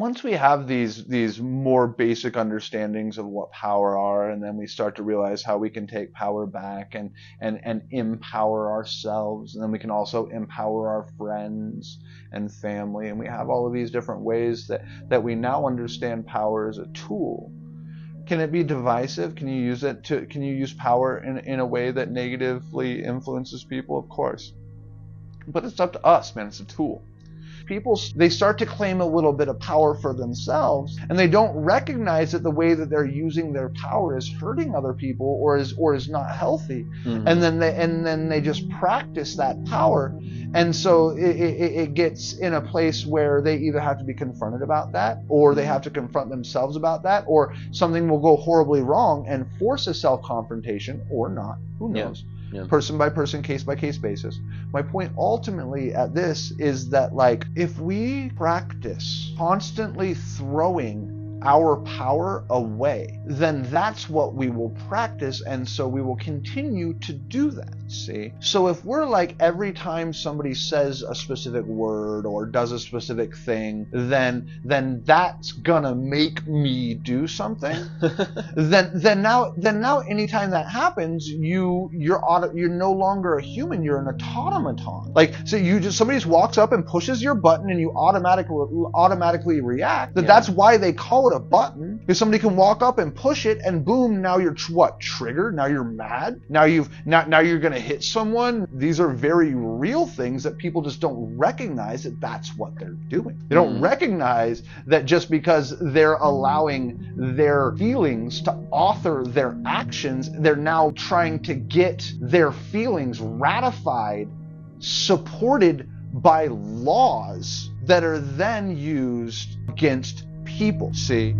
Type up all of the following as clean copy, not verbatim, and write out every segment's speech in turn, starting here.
once we have these more basic understandings of what power are, and then we start to realize how we can take power back and empower ourselves, and then we can also empower our friends and family, and we have all of these different ways that we now understand power as a tool. Can it be divisive? Can you use power in a way that negatively influences people? Of course. But it's up to us, man. It's a tool. People, they start to claim a little bit of power for themselves, and they don't recognize that the way that they're using their power is hurting other people or is not healthy. Mm-hmm. And then they just practice that power, and so it gets in a place where they either have to be confronted about that, or they have to confront themselves about that, or something will go horribly wrong and force a self-confrontation, or not. Who knows? Yeah. Person by person, case by case basis. My point ultimately at this is that, like, if we practice constantly throwing our power away, then that's what we will practice, and so we will continue to do that. See? So if we're like, every time somebody says a specific word or does a specific thing, then that's gonna make me do something, then now anytime that happens, you're no longer a human, you're an automaton. Like, so somebody just walks up and pushes your button and you automatically react. That's why they call it a button, because somebody can walk up and push it, and boom, now you're triggered. Now you're mad. Now you're gonna hit someone. These are very real things that people just don't recognize that that's what they're doing. They don't recognize that just because they're allowing their feelings to author their actions, they're now trying to get their feelings ratified, supported by laws that are then used against people. See?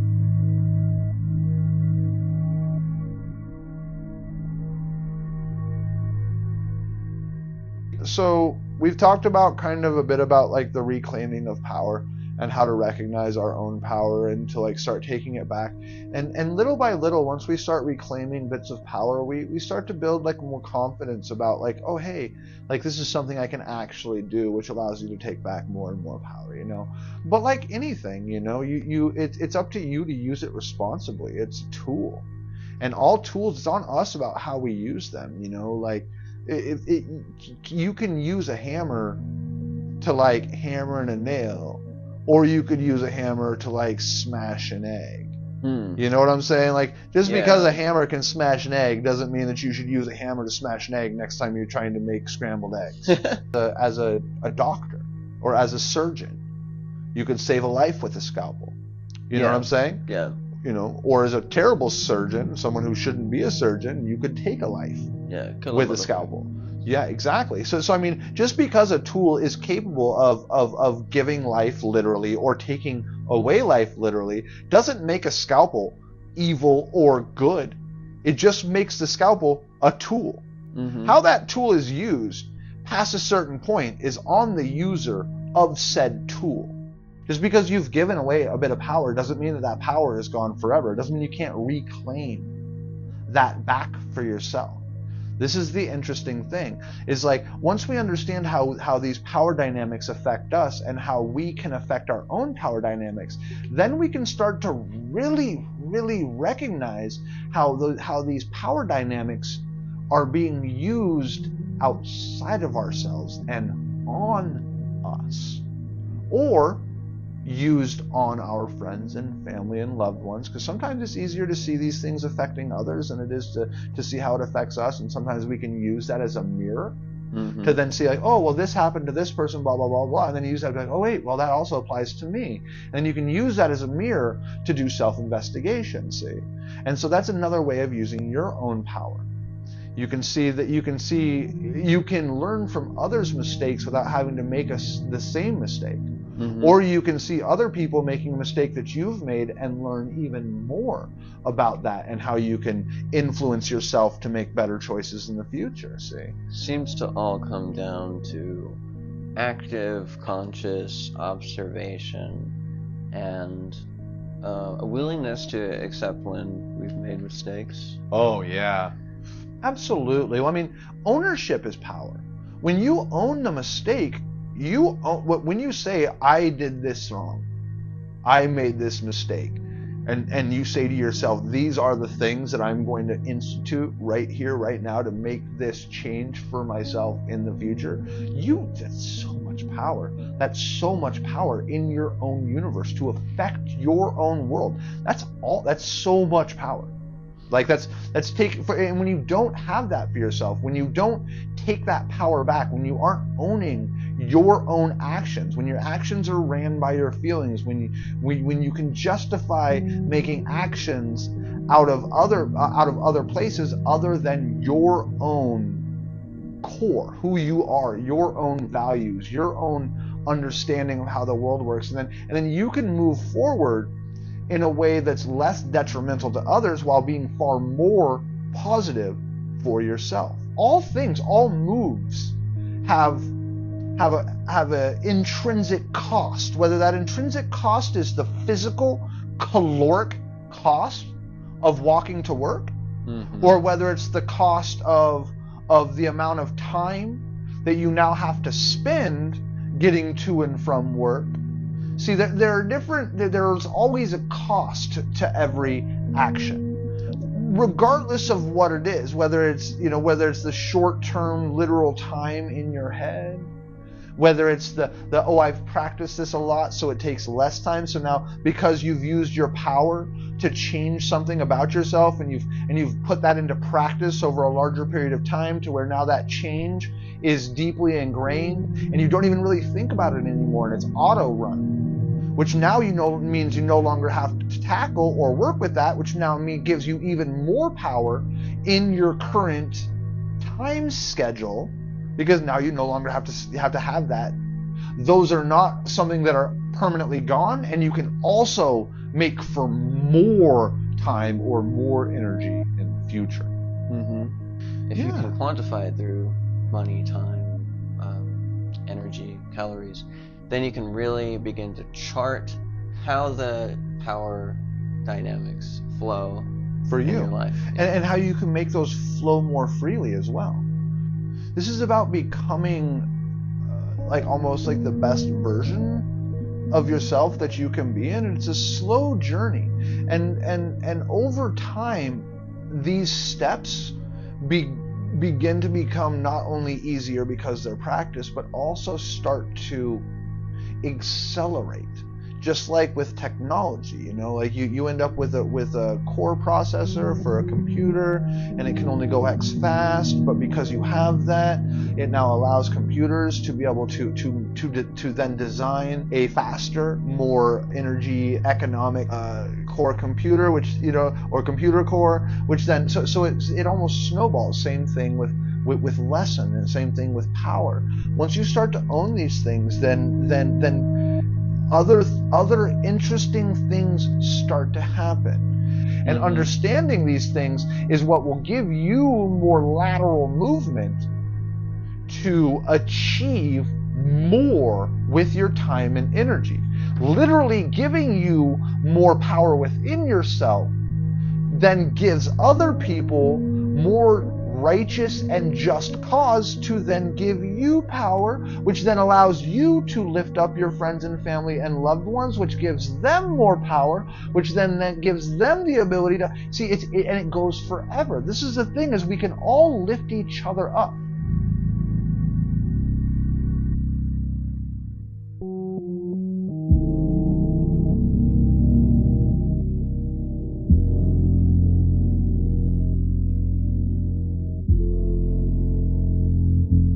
So we've talked about kind of a bit about like the reclaiming of power and how to recognize our own power and to like start taking it back. And little by little, once we start reclaiming bits of power, we start to build like more confidence about like, oh hey, like this is something I can actually do, which allows you to take back more and more power, you know. But like anything, you know, it's up to you to use it responsibly. It's a tool. And all tools, it's on us about how we use them, you know, like you can use a hammer to like hammer in a nail, or you could use a hammer to like smash an egg. You know what I'm saying? Like, just because a hammer can smash an egg doesn't mean that you should use a hammer to smash an egg next time you're trying to make scrambled eggs. As a doctor or as a surgeon, you could save a life with a scalpel. You know what I'm saying? Yeah. You know, or as a terrible surgeon, someone who shouldn't be a surgeon, you could take a life with a scalpel. Yeah, exactly. So I mean, just because a tool is capable of giving life literally or taking away life literally doesn't make a scalpel evil or good. It just makes the scalpel a tool. How that tool is used past a certain point is on the user of said tool. Just because you've given away a bit of power doesn't mean that power is gone forever. It doesn't mean you can't reclaim that back for yourself. This is the interesting thing, is like, once we understand how these power dynamics affect us and how we can affect our own power dynamics, then we can start to really, really recognize how these power dynamics are being used outside of ourselves and on us, or used on our friends and family and loved ones, because sometimes it's easier to see these things affecting others than it is to see how it affects us, and sometimes we can use that as a mirror to then see like, oh, well, this happened to this person, blah, blah, blah, blah, and then you use that to be like, oh, wait, well, that also applies to me. And you can use that as a mirror to do self-investigation, see? And so that's another way of using your own power. You can learn from others' mistakes without having to make the same mistake. Or you can see other people making a mistake that you've made and learn even more about that and how you can influence yourself to make better choices in the future, see? Seems to all come down to active, conscious observation and a willingness to accept when we've made mistakes. Oh, yeah. Absolutely. Well, I mean, ownership is power. When you own the mistake, when you say, I did this wrong, I made this mistake. And you say to yourself, these are the things that I'm going to institute right here, right now, to make this change for myself in the future. That's so much power. That's so much power in your own universe to affect your own world. That's so much power. Like and when you don't have that for yourself, when you don't take that power back, when you aren't owning your own actions, when your actions are ran by your feelings, when you can justify making actions out of other places other than your own core, who you are, your own values, your own understanding of how the world works, and then you can move forward in a way that's less detrimental to others while being far more positive for yourself. All moves have a intrinsic cost, whether that intrinsic cost is the physical caloric cost of walking to work, or whether it's the cost of the amount of time that you now have to spend getting to and from work. See, there's always a cost to every action, regardless of what it is, whether it's the short-term literal time in your head, whether it's the I've practiced this a lot so it takes less time, so now because you've used your power to change something about yourself and you've put that into practice over a larger period of time to where now that change is deeply ingrained and you don't even really think about it anymore, and it's auto run, which now means you no longer have to tackle or work with that, which now gives you even more power in your current time schedule, because now you no longer have to have that. Those are not something that are permanently gone, and you can also make for more time or more energy in the future. If you can quantify it through money, time, energy, calories, then you can really begin to chart how the power dynamics flow for you in your life. And how you can make those flow more freely as well. This is about becoming almost like the best version of yourself that you can be in. And it's a slow journey. And over time, these steps begin to become not only easier because they're practiced, but also start to accelerate. Just like with technology, you end up with a core processor for a computer, and it can only go X fast, but because you have that, it now allows computers to be able to then design a faster, more energy economic core computer, which or computer core, which then so it almost snowballs. Same thing with lesson, and same thing with power. Once you start to own these things, then other interesting things start to happen. And understanding these things is what will give you more lateral movement to achieve more with your time and energy. Literally giving you more power within yourself then gives other people more righteous and just cause to then give you power, which then allows you to lift up your friends and family and loved ones, which gives them more power, which then gives them the ability to see and it goes forever. This is the thing, is we can all lift each other up.